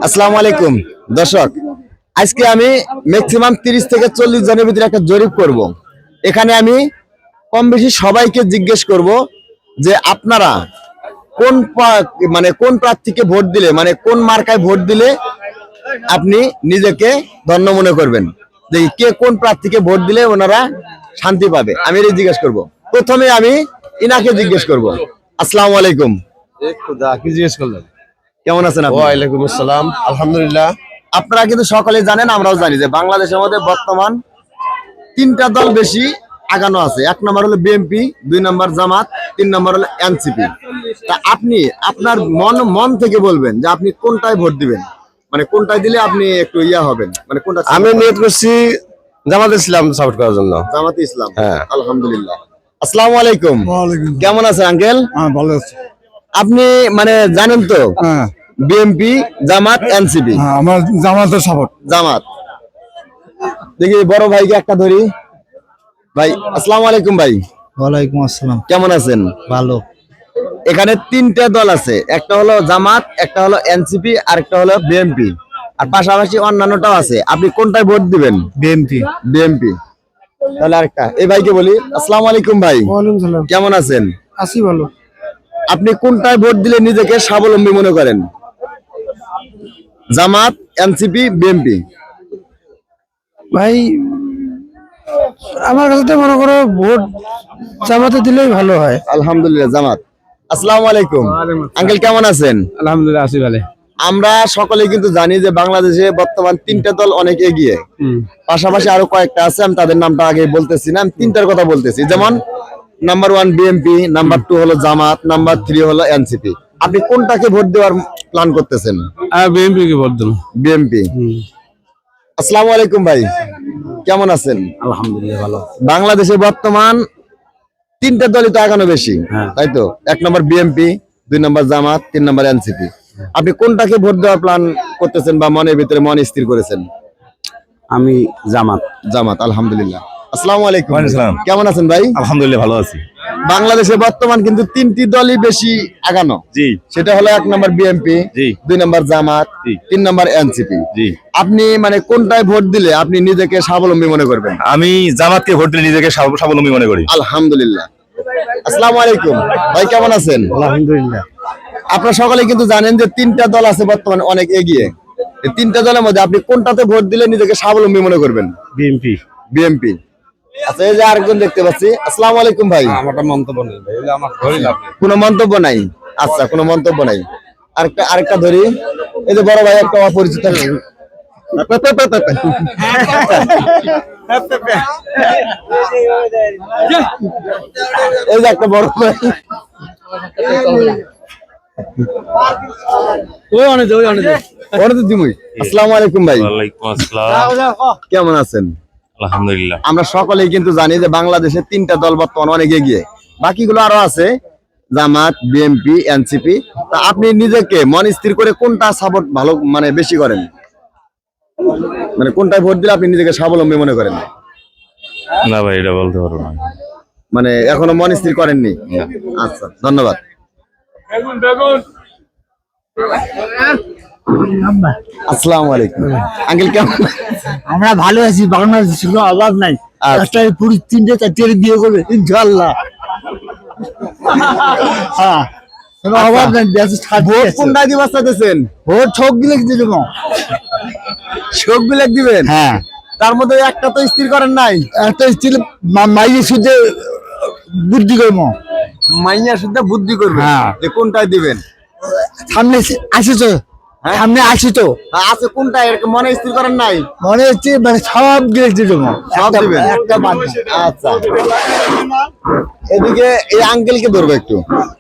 আসসালামু আলাইকুম দর্শক, আজকে আমি ম্যাক্সিমাম 30 থেকে 40 জনের ভিতরে একটা জরিপ করব। এখানে আমি কম বেশি সবাইকে জিজ্ঞেস করব যে আপনারা কোন প্রার্থীকে ভোট দিলে, মানে কোন মার্কায় ভোট দিলে আপনি নিজেকে ধন্য মনে করবেন, যে কে কোন প্রার্থীকে ভোট দিলে ওনারা শান্তি পাবে। আমি এটা জিজ্ঞেস করব। প্রথমে আমি ইনাকে জিজ্ঞেস করব। আসসালামু আলাইকুম। কি জিজ্ঞেস করলেন? কেমন আছেন আপনি? ওয়ালাইকুম আসসালাম, আলহামদুলিল্লাহ। আপনারা কিন্তু সকলেই জানেন, আমরাও জানি যে বাংলাদেশের মধ্যে বর্তমান 3টা দল বেশি আগানো আছে। 1 নম্বর হলো বিএনপি, 2 নম্বর জামাত, 3 নম্বর হলো এনসিপি। তা আপনি আপনার মন থেকে বলবেন যে আপনি কোনটায় ভোট দিবেন, মানে কোনটায় দিলে আপনি একটু হবেন, মানে কোনটা? আমি নিয়ত করছি জামাত ইসলাম সাপোর্ট করার জন্য। জামাতে ইসলাম। হ্যাঁ, আলহামদুলিল্লাহ। আসসালামু আলাইকুম। ওয়ালাইকুম। কেমন আছেন আঙ্কেল? হ্যাঁ, ভালো আছি। আপনি মানে জানেন তো হ্যাঁ, বিএনপি, জামাত, এনসিপি। হ্যাঁ, আমার জামাতের সাপোর্ট। জামাত। দেখি বড় ভাইকে একটা ধরি। ভাই আসসালামু আলাইকুম। ভাই ওয়ালাইকুম আসসালাম। কেমন আছেন? ভালো। এখানে 3টে দল আছে, একটা হলো জামাত, একটা হলো এনসিপি, আর একটা হলো বিএনপি, আর পাশাপাশি অন্যান্যটাও আছে। আপনি কোনটায় ভোট দিবেন? বিএনপি। বিএনপি। তাহলে আরেকটা এই ভাইকে বলি। আসসালামু আলাইকুম ভাই। ওয়ালাইকুম সালাম। কেমন আছেন? আছি ভালো। আপনি কোনটায় ভোট দিলে নিজেকে স্বাবলম্বী মনে করেন? জামাত, এনসিপি, বিএনপি? ভাই আমার কাছে তো মনে করো ভোট জামাতে দিলেই ভালো হয়। আলহামদুলিল্লাহ, জামাত। আসসালামু আলাইকুম আঙ্কেল, কেমন আছেন? আলহামদুলিল্লাহ আছি ভালো। আমরা সকলে কিন্তু জানি যে বাংলাদেশে বর্তমান 3টে দল অনেক এগিয়ে, পাশাপাশি আরো কয়েকটা আছে, আমি তাদের নামটা আগে বলতেছি না, আমি 3টার কথা বলতেছি। যেমন নাম্বার 1 বিএনপি, নাম্বার 2 হলো জামাত, নাম্বার 3 হলো এনসিপি। আপনি কোনটাকে ভোট দেওয়ার প্ল্যান করতেছেন? বিএনপি কে ভোট দেব। বিএনপি। আসসালামু আলাইকুম ভাই, কেমন আছেন? আলহামদুলিল্লাহ ভালো। বাংলাদেশে বর্তমান 3টে দলই তো আগানো বেশি, তাই তো? 1 নম্বর বিএনপি, 2 নম্বর জামাত, 3 নম্বর এনসিপি। আপনি কোনটাকে ভোট দেওয়ার প্ল্যান করতেছেন বা মনের ভিতরে মন স্থির করেছেন? আমি জামাত। জামাত। আলহামদুলিল্লাহ। আসসালামু আলাইকুম। ওয়ালাইকুম আসসালাম। কেমন আছেন ভাই? আলহামদুলিল্লাহ ভালো আছি। বাংলাদেশে বর্তমান কিন্তু 3টি দলই বেশি আগানো। জি সেটা হলো 1 নম্বর বিএনপি, জি 2 নম্বর জামাত, জি 3 নম্বর এনসিপি। জি। আপনি মানে কোনটায় ভোট দিলে আপনি নিজেকে স্বাবলম্বী মনে করবেন? আমি জামাতকে ভোট দিলে নিজেকে স্বাবলম্বী মনে করি। আলহামদুলিল্লাহ। আসসালামু আলাইকুম ভাই, কেমন আছেন? আলহামদুলিল্লাহ। আপনারা সকলে কিন্তু জানেন যে 3টা দল আছে বর্তমানে অনেক এগিয়ে। এই 3টা দলের মধ্যে আপনি কোনটাতে ভোট দিলে নিজেকে স্বাবলম্বী মনে করবেন? বিএনপি। বিএনপি। আচ্ছা, এই যে আরেকজন দেখতে পাচ্ছি। আসসালামু আলাইকুম ভাই। আমারটা মন্তব্য নেই ভাই, এটা আমার ধরে লাভ নেই। কোনো মন্তব্য নাই? আচ্ছা, কোনো মন্তব্য নাই। আরেকটা ধরি। এই যে বড় ভাই একটা অপরিচিত। এই যে একটা বড় ভাই। আসসালামু আলাইকুম ভাই। ওয়ালাইকুম আসসালাম। কেমন আছেন? আলহামদুলিল্লাহ। আমরা সকলেই কিন্তু জানি যে বাংলাদেশে 3টা দল বর্তমানে অনেক এগিয়ে, বাকিগুলো আরো আছে, জামাত, বিএনপি, এনসিপি। তা আপনি নিজেকে মন স্থির করে কোনটা সাপোর্ট ভালো, মানে বেশি করেন, মানে কোনটায় ভোট দিলে আপনি নিজেকে স্বাবলম্বী মনে করেন? না ভাই, এটা বলতে পারবো না। মানে এখনো মন স্থির করেননি? আচ্ছা, ধন্যবাদ। আসসালামু আলাইকুম আঙ্কেল, কেমন? আমরা ভালো আছি। বাংলাদেশ কোনো অভাব নাই। একটা পুরো 3টে 4টে বিয়ে করবে ইনশাআল্লাহ। হ্যাঁ, কোনো অভাব নাই। ভোট কোনটায় দিবা চাইতেছেন? ভোট ঠক দিলে কি দেব? সবগুলো দিবেন? হ্যাঁ, তার মধ্যে একটা তো স্থির করেন নাই। একটা স্টিল মাইয়ে সুদে বুদ্ধি করবো। মাইয়া শুদ্ধ বুদ্ধি করবে হ্যাঁ। যে কোনটায় দিবেন। সামনে আসি তো, সামনে আসি তো, আছে কোনটা এরকম মনে স্থির করেন নাই? মনে হচ্ছে মানে সব গিয়ে দিয়ে দেবো। সব দিবেন? একটা বাদ দিই। আচ্ছা, এদিকে এই আঙ্কেলকে ধরবো একটু।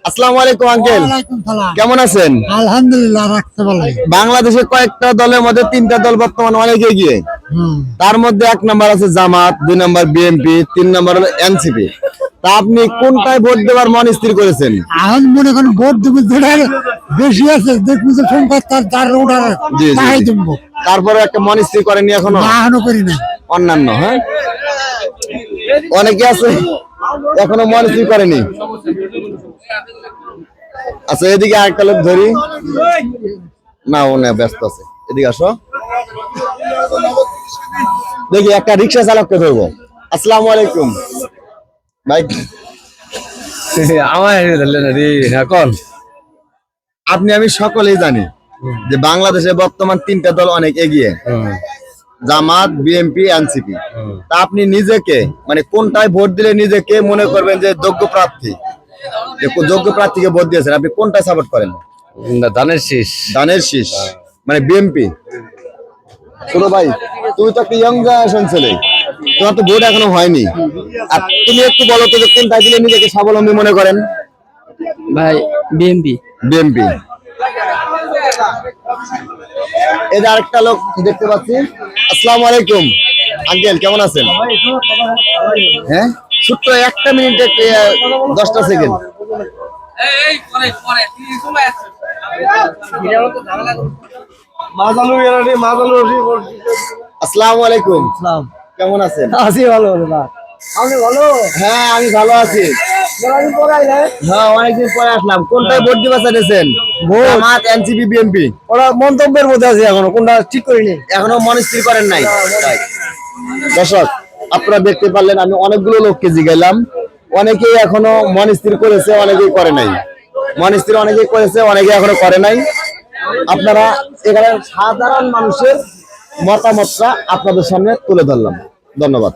আসসালামু আলাইকুম আঙ্কেল, কেমন আছেন? আলহামদুলিল্লাহ, রাখতে ভালো। বাংলাদেশে কয়েকটা দলের মধ্যে 3টা দল বর্তমানে অনেক এগিয়ে। তার মধ্যে 1 নম্বর আছে জামাত, 2 নম্বর বিএনপি, 3 নম্বর হলো এনসিপি। তা আপনি কোনটায় ভোট দেওয়ার মন স্থির করেছেন? এখন মনে করেন ভোট দেবো, যেটা বেশি আছে দেখবো যে সংখ্যা তার ওটার জি, জি, তাই জি। দেবো। তারপরে একটা মন স্থির করেননি এখনো? এখনো করি না। অন্যান্য অনেকে আছে এখনো মন স্থির করেনি। আচ্ছা, এদিকে আরেকটা লোক ধরি না, উনি ব্যস্ত আছে। এদিকে আসো, দেখি একটা রিক্সা চালককে ধরবো। আসসালামু আলাইকুম ভাই, আমার এখন আপনি আমি সকলেই জানি যে বাংলাদেশে বর্তমান তিনটা দল অনেক এগিয়ে, জামাত, বিএনপি, এনসিপি। তা আপনি নিজেকে মানে কোনটায় ভোট দিলে নিজেকে মনে করবেন যে যোগ্য প্রার্থী, যে যোগ্য প্রার্থীকে ভোট দিয়েছেন, আপনি কোনটা সাপোর্ট করেন? ধানের শীষ। ধানের শীষ মানে বিএনপি। ছোট ভাই, তুমি তো একটা ইয়ং জেনারেশন ছেলে, তোমার তো ভোট এখনো হয়নি, আর তুমি একটু বলো তো যে কোনটা দিলে নিজেকে স্বাবলম্বী মনে করেন? ভাই বিএমপি। বিএনপি। এই যে আরেকটা লোক দেখতে পাচ্ছি। আসসালামু আলাইকুম আঙ্কেল, কেমন আছেন? হ্যাঁ, ছোট্ট একটা মিনিটে 10টা সেকেন্ড। আসসালামু আলাইকুম, কেমন আছেন? আছি ভালো না, আপনি ভালো? হ্যাঁ আমি ভালো আছি। হ্যাঁ অনেকদিন পরে আসলাম। কোনটায় ভোট দিবা চাইছেন? জামাত, এনসিপি, বিএনপি? ওরা মন্তব্যের মধ্যে আছে, এখনো কোনটা ঠিক করিনি। এখনো মনস্থির করেন নাই? দর্শক আপনারা দেখতে পারলেন, আমি অনেকগুলো লোককে জিজ্ঞাইলাম, অনেকেই এখনো মনস্থির করেছে, অনেকেই করে নাই। মনস্থির অনেকেই করেছে, অনেকেই এখনো করে নাই। আপনারা এখানে সাধারণ মানুষের মতামতটা আপনাদের সামনে তুলে ধরলাম। ধন্যবাদ।